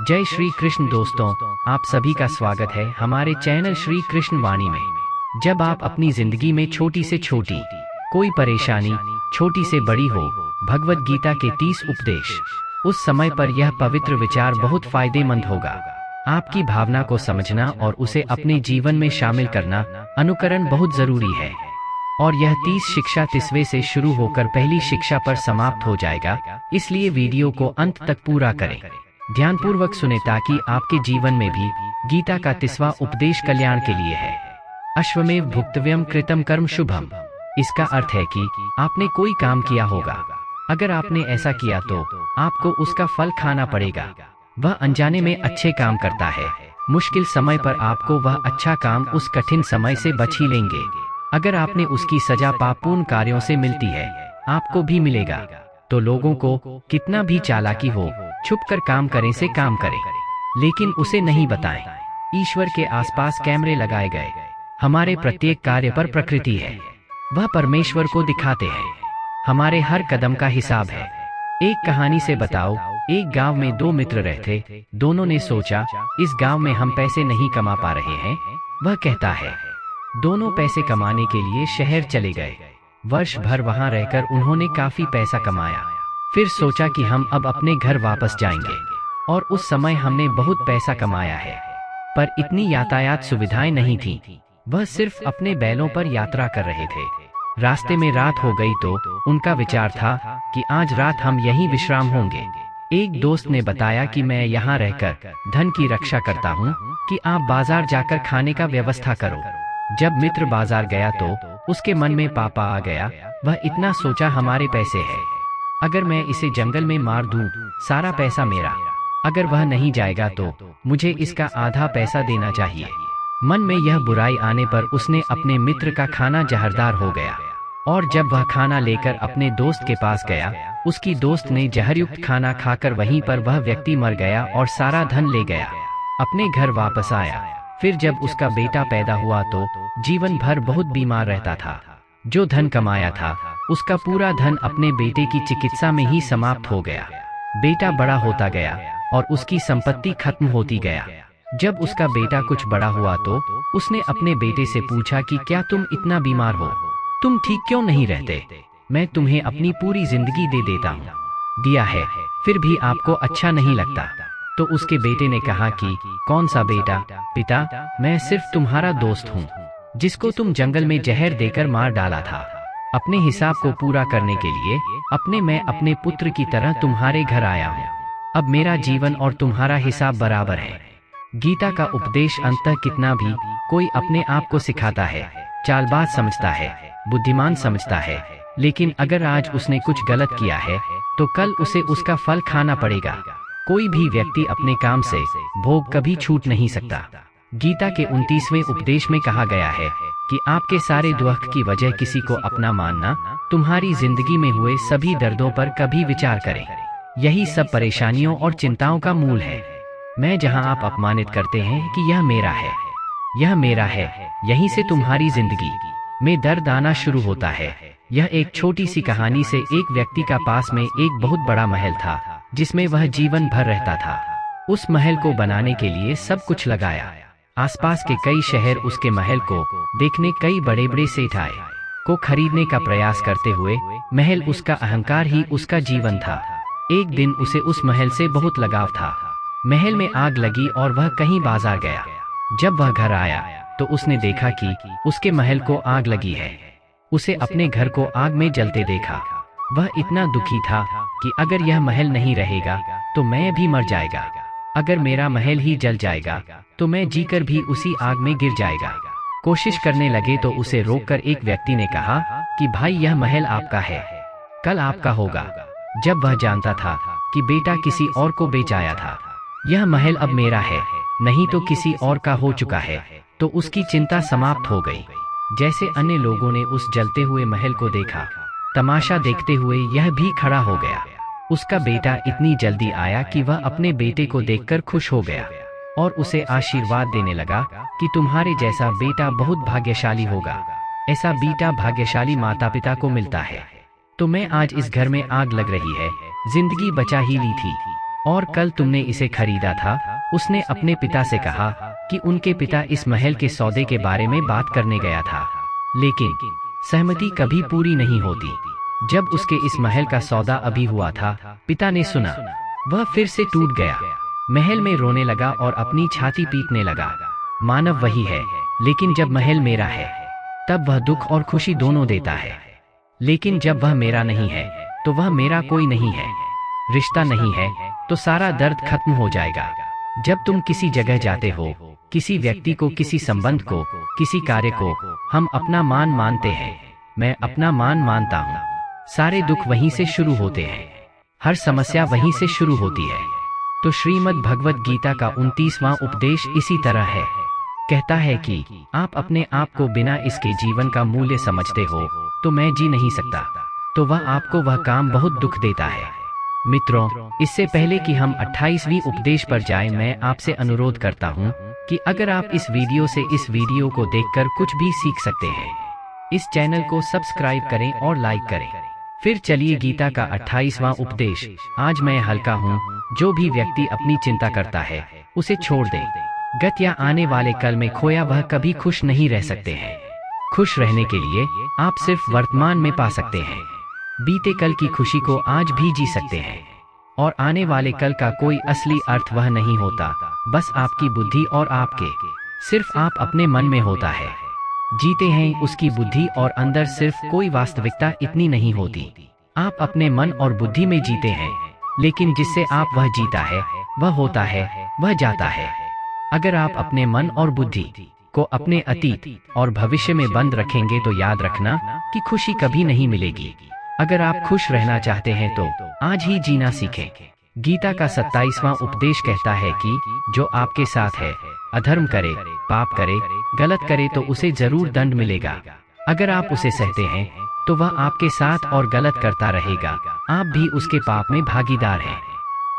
जय श्री कृष्ण दोस्तों, आप सभी का स्वागत है हमारे चैनल श्री कृष्ण वाणी में। जब आप अपनी जिंदगी में छोटी से छोटी कोई परेशानी, छोटी से बड़ी हो, भगवत गीता के 30 उपदेश, उस समय पर यह पवित्र विचार बहुत फायदेमंद होगा। आपकी भावना को समझना और उसे अपने जीवन में शामिल करना, अनुकरण बहुत जरूरी है। और यह 30 शिक्षा 30वें से शुरू होकर पहली शिक्षा पर समाप्त हो जाएगा, इसलिए वीडियो को अंत तक पूरा करें, ध्यानपूर्वक सुने ताकि आपके जीवन में भी गीता का 30वां उपदेश कल्याण के लिए है। अश्वमेव भुक्तव्यम कृतम कर्म शुभम। इसका अर्थ है कि आपने कोई काम किया होगा, अगर आपने ऐसा किया तो आपको उसका फल खाना पड़ेगा। वह अनजाने में अच्छे काम करता है, मुश्किल समय पर आपको वह अच्छा काम उस कठिन समय से बच ही लेंगे। अगर आपने उसकी सजा पापपूर्ण कार्यों से मिलती है, आपको भी मिलेगा। तो लोगों को कितना भी चालाकी हो, छुप कर काम करें से काम करें, लेकिन उसे नहीं बताएं। ईश्वर के आसपास कैमरे लगाए गए, हमारे प्रत्येक कार्य पर प्रकृति है, वह परमेश्वर को दिखाते हैं। हमारे हर कदम का हिसाब है। एक कहानी से बताओ, एक गांव में 2 मित्र रहते। दोनों ने सोचा, इस गांव में हम पैसे नहीं कमा पा रहे हैं। वह कहता है, दोनों पैसे कमाने के लिए शहर चले गए। वर्ष भर वहां रहकर उन्होंने काफी पैसा कमाया। फिर सोचा कि हम अब अपने घर वापस जाएंगे, और उस समय हमने बहुत पैसा कमाया है, पर इतनी यातायात सुविधाएं नहीं थी। वह सिर्फ अपने बैलों पर यात्रा कर रहे थे। रास्ते में रात हो गई तो उनका विचार था कि आज रात हम यहीं विश्राम होंगे। एक दोस्त ने बताया कि मैं यहाँ रहकर धन की रक्षा करता हूँ, कि आप बाजार जाकर खाने का व्यवस्था करो। जब मित्र बाजार गया तो उसके मन में पापा आ गया। वह इतना सोचा, हमारे पैसे है, अगर मैं इसे जंगल में मार दूं, सारा पैसा मेरा। अगर वह नहीं जाएगा तो मुझे इसका आधा पैसा देना चाहिए। मन में यह बुराई आने पर उसने अपने मित्र का खाना जहरदार हो गया, और जब वह खाना लेकर अपने दोस्त के पास गया, उसकी दोस्त ने जहरयुक्त खाना खाकर वहीं पर वह व्यक्ति मर गया और सारा धन ले गया। अपने घर वापस आया। फिर जब उसका बेटा पैदा हुआ तो जीवन भर बहुत बीमार रहता था। जो धन कमाया था, उसका पूरा धन अपने बेटे की चिकित्सा में ही समाप्त हो गया। बेटा बड़ा होता गया और उसकी संपत्ति खत्म होती गया। जब उसका बेटा कुछ बड़ा हुआ तो उसने अपने बेटे से पूछा कि क्या तुम इतना बीमार हो, तुम ठीक क्यों नहीं रहते? मैं तुम्हें अपनी पूरी जिंदगी दे देता हूँ, दिया है, फिर भी आपको अच्छा नहीं लगता। तो उसके बेटे ने कहा कि कौन सा बेटा? पिता, मैं सिर्फ तुम्हारा दोस्त हूँ, जिसको तुम जंगल में जहर देकर मार डाला था। अपने हिसाब को पूरा करने के लिए मैं अपने पुत्र की तरह तुम्हारे घर आया हूँ। अब मेरा जीवन और तुम्हारा हिसाब बराबर है। गीता का उपदेश अंततः कितना भी कोई अपने आप को सिखाता है, चालबाज समझता है, बुद्धिमान समझता है, लेकिन अगर आज उसने कुछ गलत किया है तो कल उसे उसका फल खाना पड़ेगा। कोई भी व्यक्ति अपने काम से भोग कभी छूट नहीं सकता। गीता के 29वें उपदेश में कहा गया है कि आपके सारे दुख की वजह किसी को अपना मानना, तुम्हारी जिंदगी में हुए सभी दर्दों पर कभी विचार करें। यही सब परेशानियों और चिंताओं का मूल है। मैं जहां आप अपमानित करते हैं कि यह मेरा है, यह मेरा है, यहीं से तुम्हारी जिंदगी में दर्द आना शुरू होता है। यह एक छोटी सी कहानी से, एक व्यक्ति का पास में एक बहुत बड़ा महल था, जिसमें वह जीवन भर रहता था। उस महल को बनाने के लिए सब कुछ लगाया। आसपास के कई शहर उसके महल को देखने कई बड़े बड़े सेठ आए, को खरीदने का प्रयास करते हुए। महल उसका अहंकार ही उसका जीवन था। एक दिन उसे उस महल से बहुत लगाव था। महल में आग लगी और वह कहीं बाजार गया। जब वह घर आया तो उसने देखा कि उसके महल को आग लगी है। उसे अपने घर को आग में जलते देखा। वह इतना दुखी था कि अगर यह महल नहीं रहेगा तो मैं भी मर जाएगा। अगर मेरा महल ही जल जाएगा तो मैं जीकर भी उसी आग में गिर जाएगा। कोशिश करने लगे तो उसे रोककर एक व्यक्ति ने कहा कि भाई, यह महल आपका है, कल आपका होगा। जब वह जानता था कि बेटा किसी और को बेच आया था, यह महल अब मेरा है, नहीं तो किसी और का हो चुका है, तो उसकी चिंता समाप्त हो गई। जैसे अन्य लोगों ने उस जलते हुए महल को देखा, तमाशा देखते हुए यह भी खड़ा हो गया। उसका बेटा इतनी जल्दी आया कि वह अपने बेटे को देखकर खुश हो गया और उसे आशीर्वाद देने लगा कि तुम्हारे जैसा बेटा बहुत भाग्यशाली होगा। ऐसा बेटा भाग्यशाली माता पिता को मिलता है। तो मैं आज इस घर में आग लग रही है, जिंदगी बचा ही ली थी। और कल तुमने इसे खरीदा था। उसने अपने पिता से कहा कि उनके पिता इस महल के सौदे के बारे में बात करने गया था, लेकिन सहमति कभी पूरी नहीं होती। जब उसके इस महल का सौदा अभी हुआ था, पिता ने सुना, वह फिर से टूट गया। महल में रोने लगा और अपनी छाती पीटने लगा। मानव वही है, लेकिन जब महल मेरा है तब वह दुख और खुशी दोनों देता है, लेकिन जब वह मेरा नहीं है तो वह मेरा कोई नहीं है। रिश्ता नहीं है तो सारा दर्द खत्म हो जाएगा। जब तुम किसी जगह जाते हो, किसी व्यक्ति को, किसी संबंध को, किसी कार्य को, हम अपना मान मानते हैं। मैं अपना मान मानता हूँ। सारे दुख वहीं से शुरू होते हैं, हर समस्या वहीं से शुरू होती है। तो श्रीमद् भगवत गीता का 29वां उपदेश इसी तरह है। कहता है कि आप अपने आप को बिना इसके जीवन का मूल्य समझते हो तो मैं जी नहीं सकता, तो वह आपको वह काम बहुत दुख देता है। मित्रों, इससे पहले कि हम 28वीं उपदेश पर जाएं, मैं आपसे अनुरोध करता हूं कि अगर आप इस वीडियो से इस वीडियो को देखकर कुछ भी सीख सकते हैं, इस चैनल को सब्सक्राइब करें और लाइक करें। फिर चलिए गीता का 28वां उपदेश। आज मैं हल्का हूँ। जो भी व्यक्ति अपनी चिंता करता है उसे छोड़ दे। गत या आने वाले कल में खोया वह कभी खुश नहीं रह सकते हैं। खुश रहने के लिए आप सिर्फ वर्तमान में पा सकते हैं। बीते कल की खुशी को आज भी जी सकते हैं, और आने वाले कल का कोई असली अर्थ वह नहीं होता, बस आपकी बुद्धि और आपके सिर्फ आप अपने मन में होता है। जीते हैं उसकी बुद्धि और अंदर सिर्फ कोई वास्तविकता इतनी नहीं होती। आप अपने मन और बुद्धि में जीते हैं, लेकिन जिससे आप वह जीता है, वह होता है, वह जाता है। अगर आप अपने मन और बुद्धि को अपने अतीत और भविष्य में बंद रखेंगे तो याद रखना कि खुशी कभी नहीं मिलेगी। अगर आप खुश रहना चाहते हैं तो आज ही जीना सीखें। गीता का 27वां उपदेश कहता है कि जो आपके साथ है, अधर्म करे, पाप करे, गलत करे तो उसे जरूर दंड मिलेगा। अगर आप उसे सहते हैं तो वह आपके साथ और गलत करता रहेगा, आप भी उसके पाप में भागीदार हैं।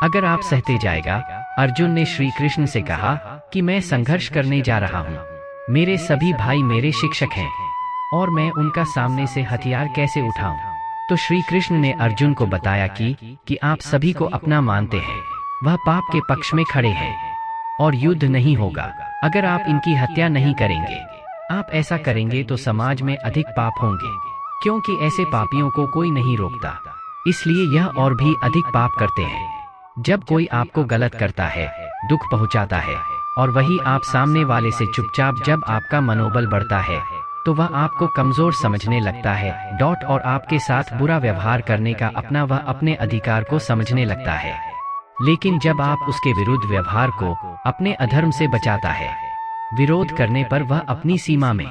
अगर आप सहते जाएगा, अर्जुन ने श्री कृष्ण से कहा कि मैं संघर्ष करने जा रहा हूँ। मेरे सभी भाई मेरे शिक्षक हैं और मैं उनका सामने से हथियार कैसे उठाऊं? तो श्री कृष्ण ने अर्जुन को बताया कि आप सभी को अपना मानते हैं, वह पाप के पक्ष में खड़े हैं और युद्ध नहीं होगा अगर आप इनकी हत्या नहीं करेंगे। आप ऐसा करेंगे तो समाज में अधिक पाप होंगे, क्योंकि ऐसे पापियों को कोई नहीं रोकता, इसलिए यह और भी अधिक पाप करते हैं। जब कोई आपको गलत करता है, दुख पहुंचाता है, और वही आप सामने वाले से चुपचाप, जब आपका मनोबल बढ़ता है तो वह आपको कमजोर समझने लगता है और आपके साथ बुरा व्यवहार करने का वह अपने अधिकार को समझने लगता है। लेकिन जब आप उसके विरुद्ध व्यवहार को अपने अधर्म से बचाता है, विरोध करने पर वह अपनी सीमा में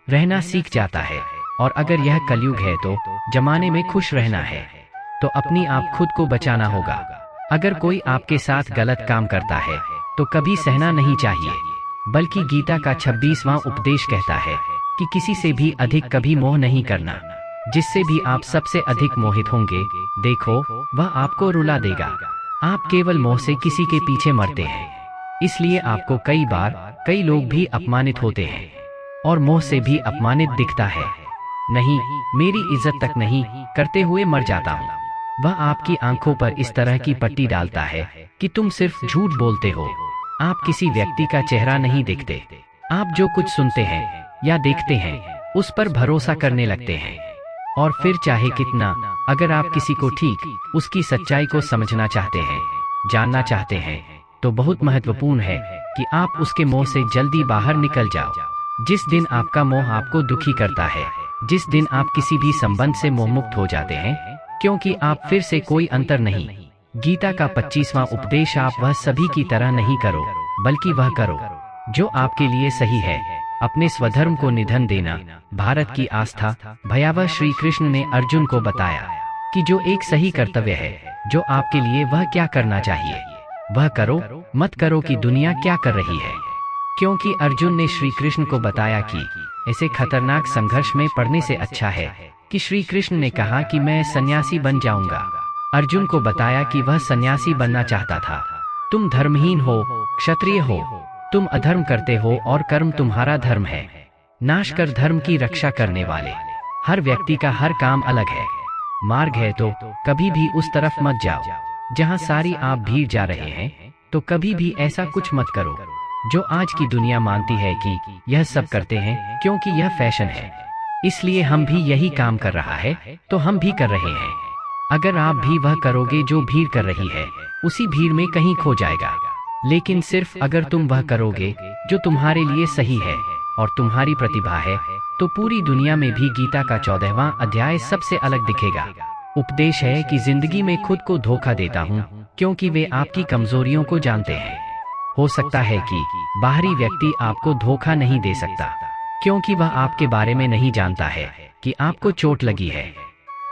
रहना सीख जाता है। और अगर यह कलयुग है तो जमाने में खुश रहना है, तो अपनी आप खुद को बचाना होगा। अगर कोई आपके साथ गलत काम करता है तो कभी सहना नहीं चाहिए, बल्कि गीता का 26वां उपदेश कहता है कि किसी से भी अधिक कभी मोह नहीं करना। जिससे भी आप सबसे अधिक मोहित होंगे, देखो वह आपको रुला देगा। आप केवल मोह से किसी के पीछे मरते हैं, इसलिए आपको कई बार कई लोग भी अपमानित होते हैं और मोह से भी अपमानित दिखता है। नहीं, मेरी इज्जत तक नहीं करते हुए मर जाता हूँ। वह आपकी आंखों पर इस तरह की पट्टी डालता है कि तुम सिर्फ झूठ बोलते हो। आप किसी व्यक्ति का चेहरा नहीं देखते, आप जो कुछ सुनते हैं या देखते हैं उस पर भरोसा करने लगते हैं। और फिर चाहे कितना, अगर आप किसी को ठीक उसकी सच्चाई को समझना चाहते हैं, जानना चाहते हैं, तो बहुत महत्वपूर्ण है कि आप उसके मोह से जल्दी बाहर निकल जाओ। जिस दिन आपका मोह आपको दुखी करता है, जिस दिन आप किसी भी संबंध से मोहमुक्त हो जाते हैं, क्योंकि आप फिर से कोई अंतर नहीं। गीता का 25वां उपदेश, आप वह सभी की तरह नहीं करो, बल्कि वह करो जो आपके लिए सही है। अपने स्वधर्म को निधन देना। भारत की आस्था भयावह श्री कृष्ण ने अर्जुन को बताया कि जो एक सही कर्तव्य है जो आपके लिए, वह क्या करना चाहिए वह करो, मत करो कि दुनिया क्या कर रही है। क्योंकि अर्जुन ने श्री कृष्ण को बताया कि ऐसे खतरनाक संघर्ष में पड़ने से अच्छा है कि श्री कृष्ण ने कहा कि मैं सन्यासी बन जाऊंगा। अर्जुन को बताया कि वह सन्यासी बनना चाहता था। तुम धर्महीन हो, क्षत्रिय हो, तुम अधर्म करते हो और कर्म तुम्हारा धर्म है। नाश कर धर्म की रक्षा करने वाले। हर व्यक्ति का हर काम अलग है, मार्ग है तो कभी भी उस तरफ मत जाओ जहाँ सारी आप भीड़ जा रहे हैं, तो कभी भी ऐसा कुछ मत करो जो आज की दुनिया मानती है कि यह सब करते हैं क्योंकि यह फैशन है, इसलिए हम भी यही काम कर रहा है तो हम भी कर रहे हैं। अगर आप भी वह करोगे जो भीड़ कर रही है, उसी भीड़ में कहीं खो जाएगा। लेकिन सिर्फ अगर तुम वह करोगे जो तुम्हारे लिए सही है और तुम्हारी प्रतिभा है, तो पूरी दुनिया में भी गीता का 14वां अध्याय सबसे अलग दिखेगा। उपदेश है कि जिंदगी में खुद को धोखा देता हूँ क्योंकि वे आपकी कमजोरियों को जानते हैं। हो सकता है कि बाहरी व्यक्ति आपको धोखा नहीं दे सकता क्योंकि वह आपके बारे में नहीं जानता है कि आपको चोट लगी है,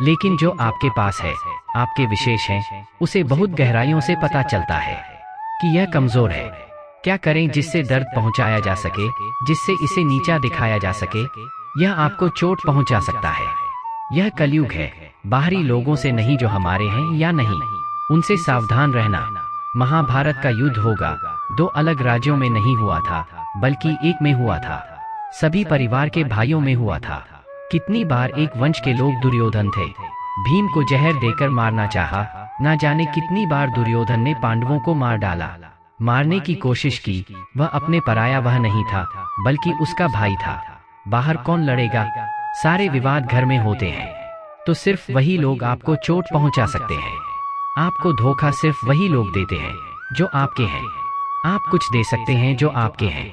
लेकिन जो आपके पास है, आपके विशेष हैं, उसे बहुत गहराइयों से पता चलता है कि यह कमजोर है। क्या करें जिससे दर्द पहुंचाया जा सके, जिससे इसे नीचा दिखाया जा सके? यह आपको चोट पहुंचा सकता है। यह कलयुग है, बाहरी लोगों से नहीं जो हमारे हैं या नहीं, उनसे सावधान रहना। महाभारत का युद्ध होगा, 2 अलग राज्यों में नहीं हुआ था बल्कि एक में हुआ था। सभी परिवार के भाइयों में हुआ था। कितनी बार एक वंश के लोग दुर्योधन थे, भीम को जहर देकर मारना चाहा। ना जाने कितनी बार दुर्योधन ने पांडवों को मार डाला, मारने की कोशिश की। वह अपने पराया वह नहीं था बल्कि उसका भाई था। बाहर कौन लड़ेगा? सारे विवाद घर में होते हैं, तो सिर्फ वही लोग आपको चोट पहुंचा सकते हैं। आपको धोखा सिर्फ वही लोग देते हैं जो आपके हैं। आप कुछ दे सकते हैं जो आपके हैं।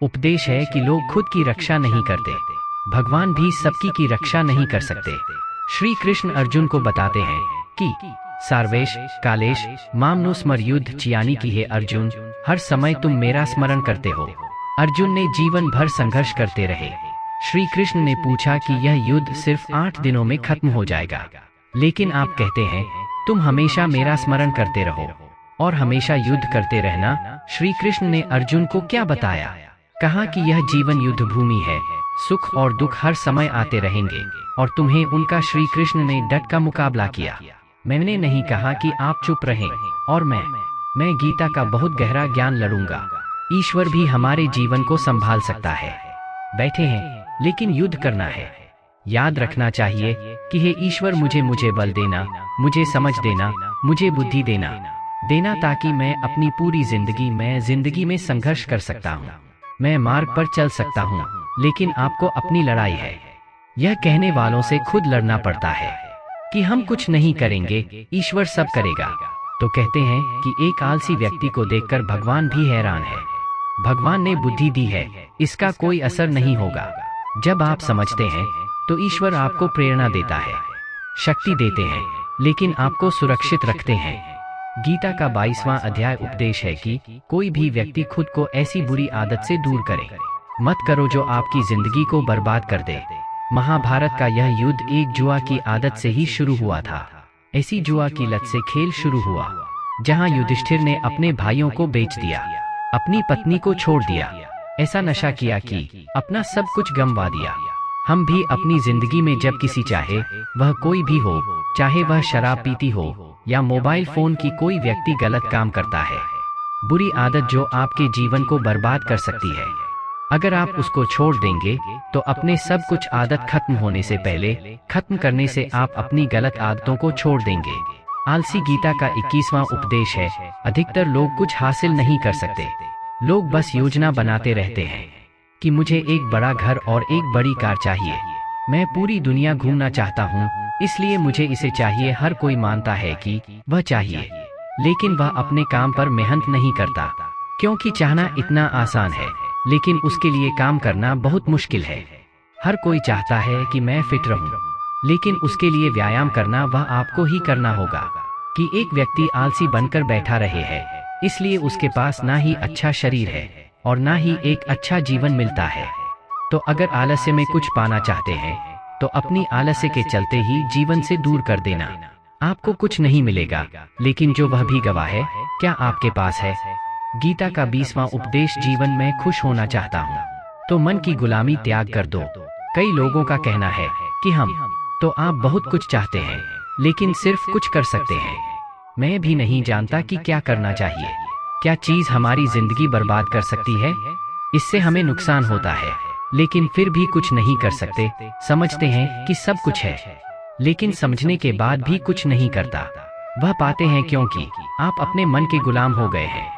उपदेश है कि लोग खुद की रक्षा नहीं करते, भगवान भी सबकी की रक्षा नहीं कर सकते। श्री कृष्ण अर्जुन को बताते हैं कि सार्वेश कालेश मामनु स्मर युद्ध चियानी की है अर्जुन, हर समय तुम मेरा स्मरण करते हो। अर्जुन ने जीवन भर संघर्ष करते रहे। श्री कृष्ण ने पूछा कि यह युद्ध सिर्फ 8 दिनों में खत्म हो जाएगा, लेकिन आप कहते हैं तुम हमेशा मेरा स्मरण करते रहो और हमेशा युद्ध करते रहना। श्री कृष्ण ने अर्जुन को क्या बताया? कहा कि यह जीवन युद्ध भूमि है, सुख और दुख हर समय आते रहेंगे और तुम्हें उनका श्री कृष्ण ने डट का मुकाबला किया। मैंने नहीं कहा कि आप चुप रहें और मैं गीता का बहुत गहरा ज्ञान लड़ूंगा। ईश्वर भी हमारे जीवन को संभाल सकता है। बैठे हैं लेकिन युद्ध करना है। याद रखना चाहिए कि हे ईश्वर मुझे बल देना, मुझे समझ देना, मुझे बुद्धि देना ताकि मैं अपनी पूरी जिंदगी में संघर्ष कर सकता हूँ। मैं मार्ग पर चल सकता हूँ, लेकिन आपको अपनी लड़ाई है। यह कहने वालों से खुद लड़ना पड़ता है कि हम कुछ नहीं करेंगे, ईश्वर सब करेगा। तो कहते हैं कि एक आलसी व्यक्ति को देखकर भगवान भी हैरान है। भगवान ने बुद्धि दी है, इसका कोई असर नहीं होगा। जब आप समझते हैं तो ईश्वर आपको प्रेरणा देता है, शक्ति देते हैं, लेकिन आपको सुरक्षित रखते हैं। गीता का 22वां अध्याय उपदेश है कि कोई भी व्यक्ति खुद को ऐसी बुरी आदत से दूर करे। मत करो जो आपकी जिंदगी को बर्बाद कर दे। महाभारत का यह युद्ध एक जुआ की आदत से ही शुरू हुआ था। ऐसी जुआ की लत से खेल शुरू हुआ जहां युधिष्ठिर ने अपने भाइयों को बेच दिया, अपनी पत्नी को छोड़ दिया, ऐसा नशा किया कि अपना सब कुछ गंवा दिया। हम भी अपनी जिंदगी में जब किसी चाहे वह कोई भी हो, चाहे वह शराब पीती हो या मोबाइल फोन की कोई व्यक्ति गलत काम करता है, बुरी आदत जो आपके जीवन को बर्बाद कर सकती है, अगर आप उसको छोड़ देंगे तो अपने सब कुछ आदत खत्म होने से पहले खत्म करने से आप अपनी गलत आदतों को छोड़ देंगे। आलसी गीता का 21वां उपदेश है, अधिकतर लोग कुछ हासिल नहीं कर सकते। लोग बस योजना बनाते रहते हैं कि मुझे एक बड़ा घर और एक बड़ी कार चाहिए, मैं पूरी दुनिया घूमना चाहता हूँ, इसलिए मुझे इसे चाहिए। हर कोई मानता है कि वह चाहिए, लेकिन वह अपने काम पर मेहनत नहीं करता, क्योंकि चाहना इतना आसान है लेकिन उसके लिए काम करना बहुत मुश्किल है। हर कोई चाहता है कि मैं फिट रहूं, लेकिन उसके लिए व्यायाम करना वह आपको ही करना होगा। कि एक व्यक्ति आलसी बनकर बैठा रहे है, इसलिए उसके पास ना ही अच्छा शरीर है और ना ही एक अच्छा जीवन मिलता है। तो अगर आलस्य में कुछ पाना चाहते हैं तो अपनी आलस्य के चलते ही जीवन से दूर कर देना। आपको कुछ नहीं मिलेगा, लेकिन जो वह भी गवा है क्या आपके पास है? गीता का 20वां उपदेश, जीवन में खुश होना चाहता हूँ तो मन की गुलामी त्याग कर दो। कई लोगों का कहना है कि तो आप बहुत कुछ चाहते हैं लेकिन सिर्फ कुछ कर सकते हैं। मैं भी नहीं जानता कि क्या करना चाहिए। क्या चीज हमारी जिंदगी बर्बाद कर सकती है? इससे हमें नुकसान होता है लेकिन फिर भी कुछ नहीं कर सकते। समझते हैं कि सब कुछ है, लेकिन समझने के बाद भी कुछ नहीं करता। वह पाते हैं क्योंकि आप अपने मन के गुलाम हो गए हैं।